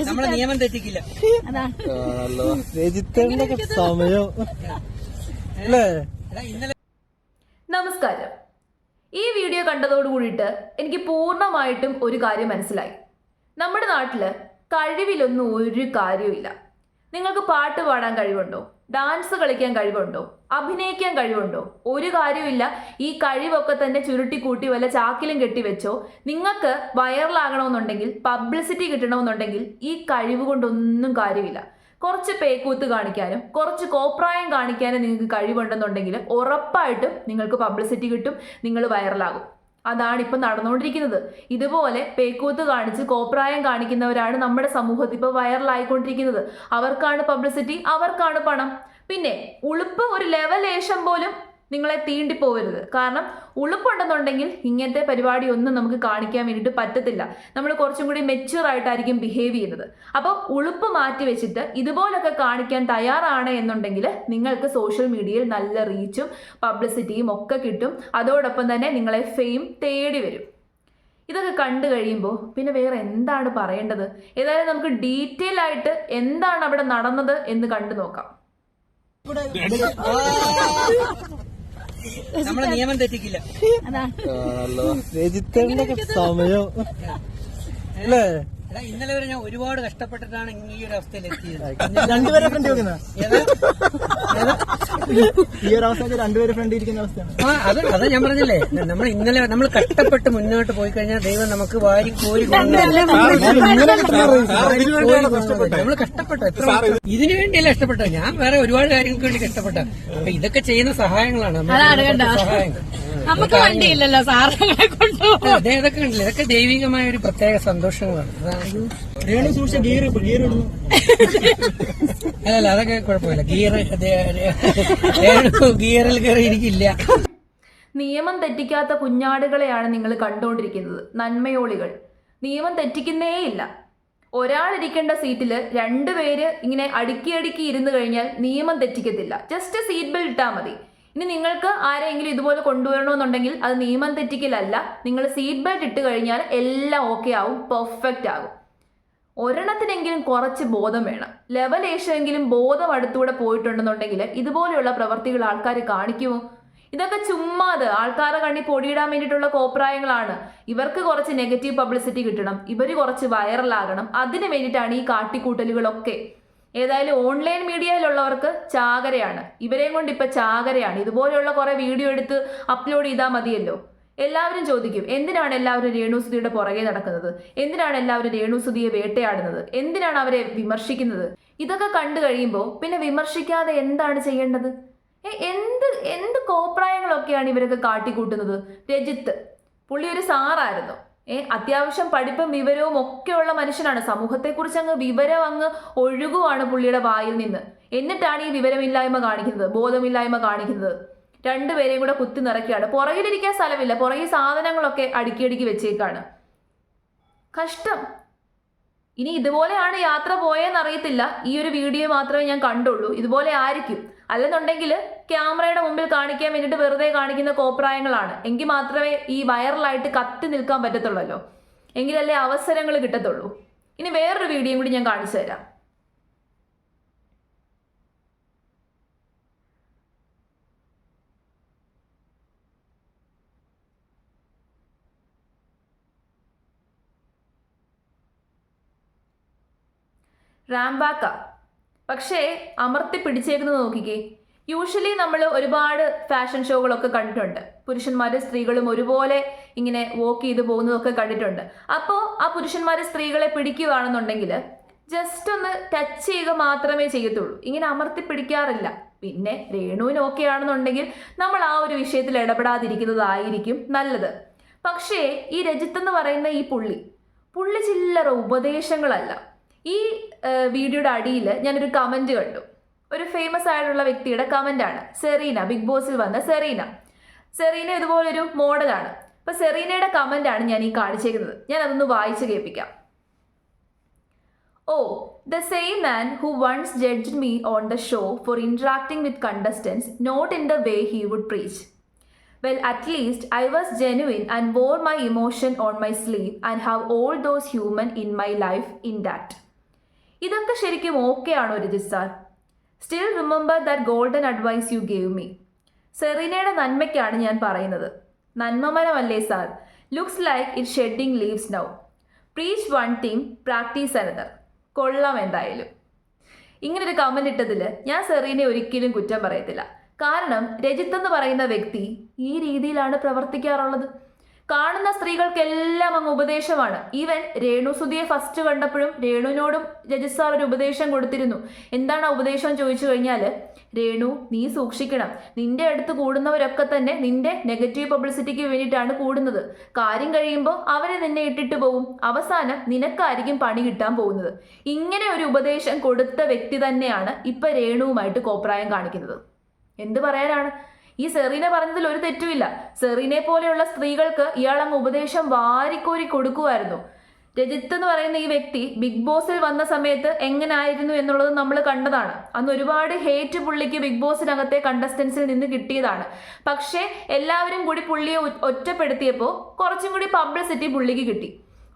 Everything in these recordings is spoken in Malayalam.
നമ്മളെ നിയമം തെറ്റിക്കില്ല. സമയം. നമസ്കാരം. ഈ വീഡിയോ കണ്ടതോടുകൂടിയിട്ട് എനിക്ക് പൂർണ്ണമായിട്ടും ഒരു കാര്യം മനസ്സിലായി. നമ്മുടെ നാട്ടില് കഴിവിലൊന്നും ഒരു കാര്യമില്ല. നിങ്ങൾക്ക് പാട്ട് പാടാൻ കഴിവുണ്ടോ? ഡാൻസ് കളിക്കാൻ കഴിവുണ്ടോ? അഭിനയിക്കാൻ കഴിവുണ്ടോ? ഒരു കാര്യമില്ല. ഈ കഴിവൊക്കെ തന്നെ ചുരുട്ടിക്കൂട്ടി വല്ല ചാക്കിലും കെട്ടിവെച്ചോ. നിങ്ങൾക്ക് വൈറലാകണമെന്നുണ്ടെങ്കിൽ, പബ്ലിസിറ്റി കിട്ടണമെന്നുണ്ടെങ്കിൽ ഈ കഴിവ് കൊണ്ടൊന്നും കാര്യമില്ല. കുറച്ച് പേക്കൂത്ത് കാണിക്കാനും കുറച്ച് കോപ്രായം കാണിക്കാനും നിങ്ങൾക്ക് കഴിവുണ്ടെന്നുണ്ടെങ്കിൽ ഉറപ്പായിട്ടും നിങ്ങൾക്ക് പബ്ലിസിറ്റി കിട്ടും, നിങ്ങൾ വൈറലാകും. അതാണ് ഇപ്പം നടന്നുകൊണ്ടിരിക്കുന്നത്. ഇതുപോലെ പേക്കൂത്ത് കാണിച്ച് കോപ്രായം കാണിക്കുന്നവരാണ് നമ്മുടെ സമൂഹത്തിൽ ഇപ്പോൾ വൈറലായിക്കൊണ്ടിരിക്കുന്നത്. അവർക്കാണ് പബ്ലിസിറ്റി, അവർക്കാണ് പണം. പിന്നെ ഉളുപ്പ് ഒരു ലെവലേശം പോലും നിങ്ങളെ തീണ്ടിപ്പോവരുത്. കാരണം ഉളുപ്പുണ്ടെന്നുണ്ടെങ്കിൽ ഇങ്ങനത്തെ പരിപാടി ഒന്നും നമുക്ക് കാണിക്കാൻ വേണ്ടിയിട്ട് പറ്റത്തില്ല. നമ്മൾ കുറച്ചും കൂടി മെച്യൂർ ആയിട്ടായിരിക്കും ബിഹേവ് ചെയ്യുന്നത്. അപ്പോൾ ഉളുപ്പ് മാറ്റി വെച്ചിട്ട് ഇതുപോലൊക്കെ കാണിക്കാൻ തയ്യാറാണ് എന്നുണ്ടെങ്കിൽ നിങ്ങൾക്ക് സോഷ്യൽ മീഡിയയിൽ നല്ല റീച്ചും പബ്ലിസിറ്റിയും ഒക്കെ കിട്ടും. അതോടൊപ്പം തന്നെ നിങ്ങളെ ഫെയിം തേടി വരും. ഇതൊക്കെ കണ്ടു കഴിയുമ്പോൾ പിന്നെ വേറെ എന്താണ് പറയേണ്ടത്? ഏതായാലും നമുക്ക് ഡീറ്റെയിൽ ആയിട്ട് എന്താണ് അവിടെ നടന്നത് എന്ന് കണ്ടു നോക്കാം. നമ്മളെ നിയമം തെറ്റിക്കില്ല. സമയം. അല്ലേ? ഇന്നലെ വരെ ഞാൻ ഒരുപാട് കഷ്ടപ്പെട്ടിട്ടാണ് ഈ ഒരു അവസ്ഥയിൽ എത്തിയത്. രണ്ടുപേരെ ഫ്രണ്ട് വെക്കുന്ന ഈ ഒരു അവസ്ഥ രണ്ടുപേരെ ഫ്രണ്ട് ഇരിക്കുന്ന അവസ്ഥയാണ്. അത് ഞാൻ പറഞ്ഞില്ലേ, നമ്മൾ കഷ്ടപ്പെട്ട് മുന്നോട്ട് പോയി കഴിഞ്ഞാൽ ദൈവം നമുക്ക് വാരി കോരി നമ്മൾ കഷ്ടപ്പെട്ട ഇതിനു വേണ്ടിയല്ല കഷ്ടപ്പെട്ടത്. ഞാൻ വേറെ ഒരുപാട് കാര്യങ്ങൾക്ക് വേണ്ടി കഷ്ടപ്പെട്ട. അപ്പൊ ഇതൊക്കെ ചെയ്യുന്ന സഹായങ്ങളാണ് സഹായങ്ങൾ. നമുക്ക് വണ്ടിയില്ലല്ലോ സാറിനെ കൊണ്ടുപോകും. അതെ, ഇതൊക്കെ ഉണ്ടല്ലോ. ഇതൊക്കെ ദൈവികമായ ഒരു പ്രത്യേക സന്തോഷങ്ങളാണ്. അല്ല, അതൊക്കെ കുഴപ്പമില്ല. ഗിയറിൽ കയറി ഇരിക്കില്ല. നിയമം തെറ്റിക്കാത്ത കുഞ്ഞാടുകളെയാണ് നിങ്ങൾ കണ്ടുകൊണ്ടിരിക്കുന്നത്. നന്മയോളികൾ നിയമം തെറ്റിക്കുന്നേയില്ല. ഒരാളിരിക്കേണ്ട സീറ്റിൽ രണ്ടുപേര് ഇങ്ങനെ അടുക്കി ഇരുന്ന് കഴിഞ്ഞാൽ നിയമം തെറ്റിക്കത്തില്ല. ജസ്റ്റ് സീറ്റ് ബെൽറ്റ് ഇട്ടാൽ മതി. ഇനി നിങ്ങൾക്ക് ആരെങ്കിലും ഇതുപോലെ കൊണ്ടുവരണമെന്നുണ്ടെങ്കിൽ അത് നിയമം തെറ്റിക്കലല്ല. നിങ്ങൾ സീറ്റ് ബെൽറ്റ് ഇട്ട് കഴിഞ്ഞാൽ എല്ലാം ഓക്കെ ആവും, പെർഫെക്റ്റ് ആകും. ഒരെണ്ണത്തിനെങ്കിലും കുറച്ച് ബോധം വേണം. ലെവലേശമെങ്കിലും ബോധം അടുത്തൂടെ പോയിട്ടുണ്ടെന്നുണ്ടെങ്കിൽ ഇതുപോലെയുള്ള പ്രവർത്തികൾ ആൾക്കാർ കാണിക്കുമോ? ഇതൊക്കെ ചുമ്മാത് ആൾക്കാരെ കണ്ണി പൊടിയിടാൻ വേണ്ടിയിട്ടുള്ള കോപ്രായങ്ങളാണ്. ഇവർക്ക് കുറച്ച് നെഗറ്റീവ് പബ്ലിസിറ്റി കിട്ടണം, ഇവർ കുറച്ച് വൈറലാകണം. അതിന് വേണ്ടിയിട്ടാണ് ഈ കാട്ടിക്കൂട്ടലുകളൊക്കെ. ഏതായാലും ഓൺലൈൻ മീഡിയയിലുള്ളവർക്ക് ചാകരയാണ്. ഇവരെയും കൊണ്ട് ഇപ്പൊ ചാകരയാണ്. ഇതുപോലെയുള്ള കുറെ വീഡിയോ എടുത്ത് അപ്ലോഡ് ചെയ്താൽ മതിയല്ലോ. എല്ലാവരും ചോദിക്കും, എന്തിനാണ് എല്ലാവരും രേണുസുതിയുടെ പുറകെ നടക്കുന്നത്? എന്തിനാണ് എല്ലാവരും രേണുസുതിയെ വേട്ടയാടുന്നത്? എന്തിനാണ് അവരെ വിമർശിക്കുന്നത്? ഇതൊക്കെ കണ്ടു കഴിയുമ്പോൾ പിന്നെ വിമർശിക്കാതെ എന്താണ് ചെയ്യേണ്ടത്? എന്ത് കോപ്രായങ്ങളൊക്കെയാണ് ഇവരൊക്കെ കാട്ടിക്കൂട്ടുന്നത്. രജിത്ത് പുള്ളി ഒരു സാറായിരുന്നു. അത്യാവശ്യം പഠിപ്പും വിവരവും ഒക്കെയുള്ള മനുഷ്യനാണ്. സമൂഹത്തെക്കുറിച്ച് വിവരം ഒഴുകുവാണ് പുള്ളിയുടെ വായിൽ നിന്ന്. എന്നിട്ടാണ് ഈ വിവരമില്ലായ്മ കാണിക്കുന്നത്, ബോധമില്ലായ്മ കാണിക്കുന്നത്. രണ്ടുപേരെയും കൂടെ കുത്തി നിറയ്ക്കുകയാണ്. പുറകിലിരിക്കാൻ സ്ഥലമില്ല, പുറകിൽ സാധനങ്ങളൊക്കെ അടുക്കി വെച്ചേക്കാണ്. കഷ്ടം. ഇനി ഇതുപോലെയാണ് യാത്ര പോയെന്ന് അറിയത്തില്ല. ഈ ഒരു വീഡിയോ മാത്രമേ ഞാൻ കണ്ടുള്ളൂ. ഇതുപോലെ ആയിരിക്കും. അല്ലെന്നുണ്ടെങ്കിൽ ക്യാമറയുടെ മുമ്പിൽ കാണിക്കാൻ വേണ്ടിയിട്ട് വെറുതെ കാണിക്കുന്ന കോപ്രായങ്ങളാണ്. എങ്കിൽ മാത്രമേ ഈ വൈറലായിട്ട് കത്തി നിൽക്കാൻ പറ്റത്തുള്ളല്ലോ. എങ്കിലല്ലേ അവസരങ്ങൾ കിട്ടത്തുള്ളൂ. ഇനി വേറൊരു വീഡിയോയും കൂടി ഞാൻ കാണിച്ചു തരാം. റാംബാക്ക പക്ഷേ അമർത്തി പിടിച്ചേക്കുന്നത് നോക്കിക്കേ. യൂഷ്വലി നമ്മൾ ഒരുപാട് ഫാഷൻ ഷോകളൊക്കെ കണ്ടിട്ടുണ്ട്. പുരുഷന്മാരും സ്ത്രീകളും ഒരുപോലെ ഇങ്ങനെ വോക്ക് ചെയ്ത് പോകുന്നതൊക്കെ കണ്ടിട്ടുണ്ട്. അപ്പോൾ ആ പുരുഷന്മാർ സ്ത്രീകളെ പിടിക്കുകയാണെന്നുണ്ടെങ്കിൽ ജസ്റ്റ് ഒന്ന് ടച്ച് ചെയ്യുക മാത്രമേ ചെയ്യത്തുള്ളൂ. ഇങ്ങനെ അമർത്തി പിടിക്കാറില്ല. പിന്നെ രേണുവിന് ഓക്കെ ആണെന്നുണ്ടെങ്കിൽ നമ്മൾ ആ ഒരു വിഷയത്തിൽ ഇടപെടാതിരിക്കുന്നതായിരിക്കും നല്ലത്. പക്ഷേ ഈ രജിത്ത് എന്ന് പറയുന്ന ഈ പുള്ളി ചില്ലറ ഉപദേശങ്ങളല്ല. ഈ വീഡിയോയുടെ അടിയിൽ ഞാനൊരു കമന്റ് കണ്ടു. ഒരു ഫേമസ് ആയിട്ടുള്ള വ്യക്തിയുടെ കമന്റ് ആണ്. സെറീന, ബിഗ് ബോസിൽ വന്ന സെറീന ഇതുപോലൊരു മോഡലാണ്. അപ്പൊ സെറീനയുടെ കമന്റ് ആണ് ഞാൻ ഈ കാണിച്ചേക്കുന്നത്. ഞാൻ അതൊന്ന് വായിച്ചു കേൾപ്പിക്കാം. Oh, the same man who once judged me on the show for interacting with contestants, not in the way he would preach. Well, at least I was genuine and wore my emotion on my sleeve and have all those human in my life intact. ഇതൊക്കെ ശരിക്കും ഓക്കെ ആണോ Rajith sir? Still remember that golden advice you gave me. സെറീനയുടെ നന്മയ്ക്കാണ് ഞാൻ പറയുന്നത്. നന്മമരമല്ലേ sir? Looks like it shedding leaves now. Preach one thing, practice another. കൊള്ളാം എന്തായാലും. ഇങ്ങനൊരു കമന്റ് ഇട്ടതിൽ ഞാൻ സെറീനെ ഒരിക്കലും കുറ്റം പറയത്തില്ല. കാരണം രജിത്ത് എന്ന് പറയുന്ന വ്യക്തി ഈ രീതിയിലാണ് പ്രവർത്തിക്കാറുള്ളത്. കാണുന്ന സ്ത്രീകൾക്കെല്ലാം അങ്ങ് ഉപദേശമാണ്. ഈവൻ രേണുസുതിയെ ഫസ്റ്റ് കണ്ടപ്പോഴും രേണുവിനോടും രജിത് സാർ ഒരു ഉപദേശം കൊടുത്തിരുന്നു. എന്താണ് ആ ഉപദേശം ചോദിച്ചു കഴിഞ്ഞാൽ, രേണു നീ സൂക്ഷിക്കണം, നിന്റെ അടുത്ത് കൂടുന്നവരൊക്കെ തന്നെ നിന്റെ നെഗറ്റീവ് പബ്ലിസിറ്റിക്ക് വേണ്ടിയിട്ടാണ് കൂടുന്നത്. കാര്യം കഴിയുമ്പോൾ അവരെ നിന്നെ ഇട്ടിട്ട് പോകും, അവസാനം നിനക്കായിരിക്കും പണി കിട്ടാൻ പോകുന്നത്. ഇങ്ങനെ ഒരു ഉപദേശം കൊടുത്ത വ്യക്തി തന്നെയാണ് ഇപ്പൊ രേണുവുമായിട്ട് കോപ്രായം കാണിക്കുന്നത്. എന്ത് പറയാനാണ്? ഈ സെറീന പറഞ്ഞതിൽ ഒരു തെറ്റുമില്ല. സെറീനെ പോലെയുള്ള സ്ത്രീകൾക്ക് ഇയാൾ അങ്ങ് ഉപദേശം വാരിക്കോരി കൊടുക്കുമായിരുന്നു. രജിത്ത് എന്ന് പറയുന്ന ഈ വ്യക്തി ബിഗ് ബോസിൽ വന്ന സമയത്ത് എങ്ങനായിരുന്നു എന്നുള്ളത് നമ്മൾ കണ്ടതാണ്. അന്ന് ഒരുപാട് ഹേറ്റ് പുള്ളിക്ക് ബിഗ് ബോസിനകത്തെ കണ്ടസ്റ്റൻസിൽ നിന്ന് കിട്ടിയതാണ്. പക്ഷേ എല്ലാവരും കൂടി പുള്ളിയെ ഒറ്റപ്പെടുത്തിയപ്പോൾ കുറച്ചും കൂടി പബ്ലിസിറ്റി പുള്ളിക്ക് കിട്ടി.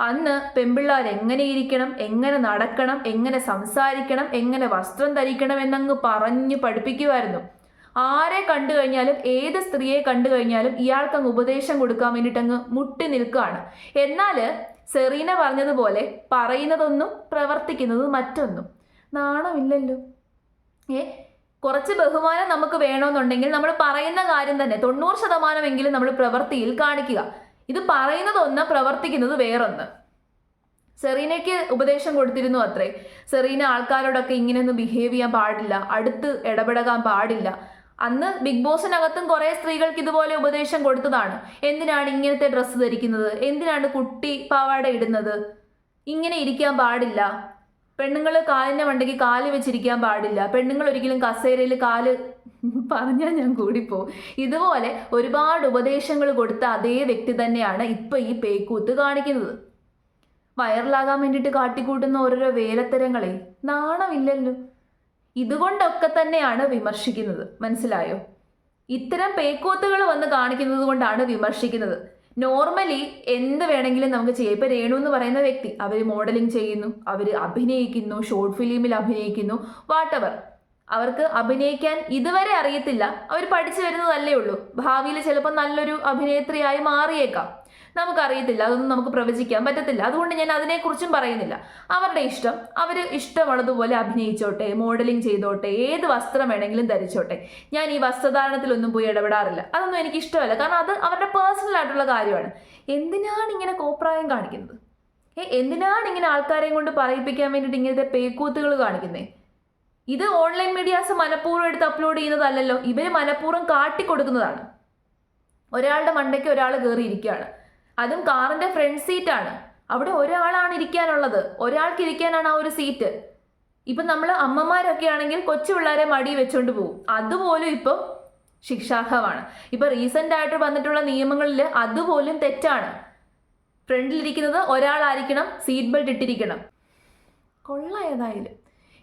അന്ന് പെൺപിള്ളേർ എങ്ങനെ ഇരിക്കണം, എങ്ങനെ നടക്കണം, എങ്ങനെ സംസാരിക്കണം, എങ്ങനെ വസ്ത്രം ധരിക്കണം എന്നങ്ങ് പറഞ്ഞ് പഠിപ്പിക്കുമായിരുന്നു. ആരെ കണ്ടു കഴിഞ്ഞാലും ഏത് സ്ത്രീയെ കണ്ടു കഴിഞ്ഞാലും ഇയാൾക്ക് അങ്ങ് ഉപദേശം കൊടുക്കാൻ വേണ്ടിയിട്ട് അങ്ങ് മുട്ടി നിൽക്കുകയാണ്. എന്നാൽ സെറീന പറഞ്ഞതുപോലെ പറയുന്നതൊന്നും പ്രവർത്തിക്കുന്നത് മറ്റൊന്നും. നാണമില്ലല്ലോ. കുറച്ച് ബഹുമാനം നമുക്ക് വേണമെന്നുണ്ടെങ്കിൽ നമ്മൾ പറയുന്ന കാര്യം തന്നെ 90% നമ്മൾ പ്രവൃത്തിയിൽ കാണിക്കുക. ഇത് പറയുന്നതൊന്ന്, പ്രവർത്തിക്കുന്നത് വേറൊന്ന്. സെറീനയ്ക്ക് ഉപദേശം കൊടുത്തിരുന്നു അത്രേ. സെറീന ആൾക്കാരോടൊക്കെ ഇങ്ങനെയൊന്നും ബിഹേവ് ചെയ്യാൻ പാടില്ല, അടുത്ത് ഇടപെടാൻ പാടില്ല. അന്ന് ബിഗ് ബോസിനകത്തും കുറെ സ്ത്രീകൾക്ക് ഇതുപോലെ ഉപദേശം കൊടുത്തതാണ്. എന്തിനാണ് ഇങ്ങനത്തെ ഡ്രസ്സ് ധരിക്കുന്നത്, എന്തിനാണ് കുട്ടി പാവാട ഇടുന്നത്, ഇങ്ങനെ ഇരിക്കാൻ പാടില്ല, പെണ്ണുങ്ങൾ കാലിൻ്റെ മണ്ടയ്ക്ക് കാല് വെച്ചിരിക്കാൻ പാടില്ല, പെണ്ണുങ്ങൾ ഒരിക്കലും കസേരയിൽ കാല് പറഞ്ഞാൽ ഞാൻ കൂടിപ്പോവും. ഇതുപോലെ ഒരുപാട് ഉപദേശങ്ങൾ കൊടുത്ത അതേ വ്യക്തി തന്നെയാണ് ഇപ്പൊ ഈ പേക്കൂത്ത് കാണിക്കുന്നത്. വൈറലാകാൻ വേണ്ടിയിട്ട് കാട്ടിക്കൂട്ടുന്ന ഓരോരോ വേലത്തരങ്ങളെ നാണമില്ലല്ലോ. ഇതുകൊണ്ടൊക്കെ തന്നെയാണ് വിമർശിക്കുന്നത്. മനസ്സിലായോ? ഇത്തരം പേക്കൂത്തുകൾ വന്ന് കാണിക്കുന്നത് കൊണ്ടാണ് വിമർശിക്കുന്നത്. നോർമലി എന്ത് വേണമെങ്കിലും നമുക്ക് ചെയ്യാം. ഇപ്പൊ രേണു എന്ന് പറയുന്ന വ്യക്തി അവർ മോഡലിംഗ് ചെയ്യുന്നു, അവർ അഭിനയിക്കുന്നു, ഷോർട്ട് ഫിലിമിൽ അഭിനയിക്കുന്നു, വാട്ടെവർ. അവർക്ക് അഭിനയിക്കാൻ ഇതുവരെ അറിയത്തില്ല, അവർ പഠിച്ചു വരുന്നതല്ലേ ഉള്ളൂ. ഭാവിയിൽ ചിലപ്പോൾ നല്ലൊരു അഭിനേത്രിയായി മാറിയേക്കാം, നമുക്കറിയത്തില്ല. അതൊന്നും നമുക്ക് പ്രവചിക്കാൻ പറ്റത്തില്ല. അതുകൊണ്ട് ഞാൻ അതിനെക്കുറിച്ചും പറയുന്നില്ല. അവരുടെ ഇഷ്ടം, അവർ ഇഷ്ടമുള്ളതുപോലെ അഭിനയിച്ചോട്ടെ, മോഡലിംഗ് ചെയ്തോട്ടെ, ഏത് വസ്ത്രം വേണമെങ്കിലും ധരിച്ചോട്ടെ. ഞാൻ ഈ വസ്ത്രധാരണത്തിലൊന്നും പോയി ഇടപെടാറില്ല. അതൊന്നും എനിക്ക് ഇഷ്ടമല്ല. കാരണം അത് അവരുടെ പേഴ്സണൽ ആയിട്ടുള്ള കാര്യമാണ്. എന്തിനാണ് ഇങ്ങനെ കോപ്രായം കാണിക്കുന്നത്? എന്തിനാണ് ഇങ്ങനെ ആൾക്കാരെയും കൊണ്ട് പറയിപ്പിക്കാൻ വേണ്ടിയിട്ട് ഇങ്ങനത്തെ പേക്കൂത്തുകൾ കാണിക്കുന്നത്? ഇത് ഓൺലൈൻ മീഡിയാസ് മനഃപൂർവ്വം എടുത്ത് അപ്ലോഡ് ചെയ്യുന്നതല്ലല്ലോ. ഇവർ മനഃപൂർവ്വം കാട്ടിക്കൊടുക്കുന്നതാണ്. ഒരാളുടെ മണ്ടയ്ക്ക് ഒരാൾ കയറിയിരിക്കുകയാണ്, അതും കാറിന്റെ ഫ്രണ്ട് സീറ്റാണ്. അവിടെ ഒരാളാണ് ഇരിക്കാനുള്ളത്, ഒരാൾക്ക് ഇരിക്കാനാണ് ആ ഒരു സീറ്റ്. ഇപ്പം നമ്മൾ അമ്മമാരൊക്കെ ആണെങ്കിൽ കൊച്ചു പിള്ളേരെ മടി വെച്ചുകൊണ്ട് പോകും. അതുപോലും ഇപ്പം ശിക്ഷാർഹമാണ്. ഇപ്പം റീസെൻ്റ് ആയിട്ട് വന്നിട്ടുള്ള നിയമങ്ങളിൽ അതുപോലും തെറ്റാണ്. ഫ്രണ്ടിലിരിക്കുന്നത് ഒരാളായിരിക്കണം, സീറ്റ് ബെൽറ്റ് ഇട്ടിരിക്കണം. കൊള്ളായതായാലും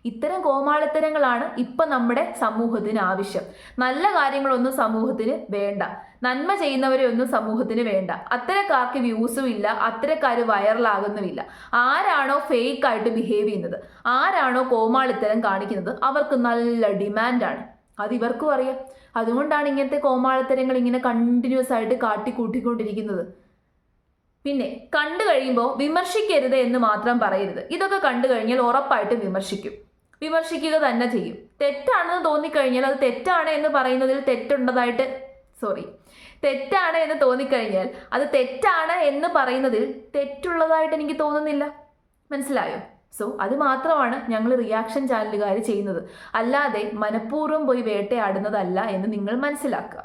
ഇത്തരം കോമാളിത്തരങ്ങളാണ് ഇപ്പം നമ്മുടെ സമൂഹത്തിന് ആവശ്യം. നല്ല കാര്യങ്ങളൊന്നും സമൂഹത്തിന് വേണ്ട, നന്മ ചെയ്യുന്നവരെ ഒന്നും സമൂഹത്തിന് വേണ്ട. അത്തരക്കാർക്ക് വ്യൂസും ഇല്ല, അത്തരക്കാർ വൈറലാകുന്നുമില്ല. ആരാണോ ഫേക്ക് ആയിട്ട് ബിഹേവ് ചെയ്യുന്നത്, ആരാണോ കോമാളിത്തരം കാണിക്കുന്നത്, അവർക്ക് നല്ല ഡിമാൻഡാണ്. അത് ഇവർക്കും അറിയാം. അതുകൊണ്ടാണ് ഇങ്ങനത്തെ കോമാളിത്തരങ്ങൾ ഇങ്ങനെ കണ്ടിന്യൂസ് ആയിട്ട് കാട്ടിക്കൂട്ടിക്കൊണ്ടിരിക്കുന്നത്. പിന്നെ കണ്ടു കഴിയുമ്പോൾ വിമർശിക്കരുത് എന്ന് മാത്രം പറയരുത്. ഇതൊക്കെ കണ്ടു കഴിഞ്ഞാൽ ഉറപ്പായിട്ടും വിമർശിക്കുക തന്നെ ചെയ്യും. തെറ്റാണെന്ന് തോന്നിക്കഴിഞ്ഞാൽ അത് തെറ്റാണ് എന്ന് പറയുന്നതിൽ തെറ്റാണ് എന്ന് തോന്നിക്കഴിഞ്ഞാൽ അത് തെറ്റാണ് എന്ന് പറയുന്നതിൽ തെറ്റുള്ളതായിട്ട് എനിക്ക് തോന്നുന്നില്ല. മനസ്സിലായോ? സോ അത് മാത്രമാണ് ഞങ്ങൾ റിയാക്ഷൻ ചാനലുകാർ ചെയ്യുന്നത്. അല്ലാതെ മനഃപൂർവ്വം പോയി വേട്ടയാടുന്നതല്ല എന്ന് നിങ്ങൾ മനസ്സിലാക്കുക.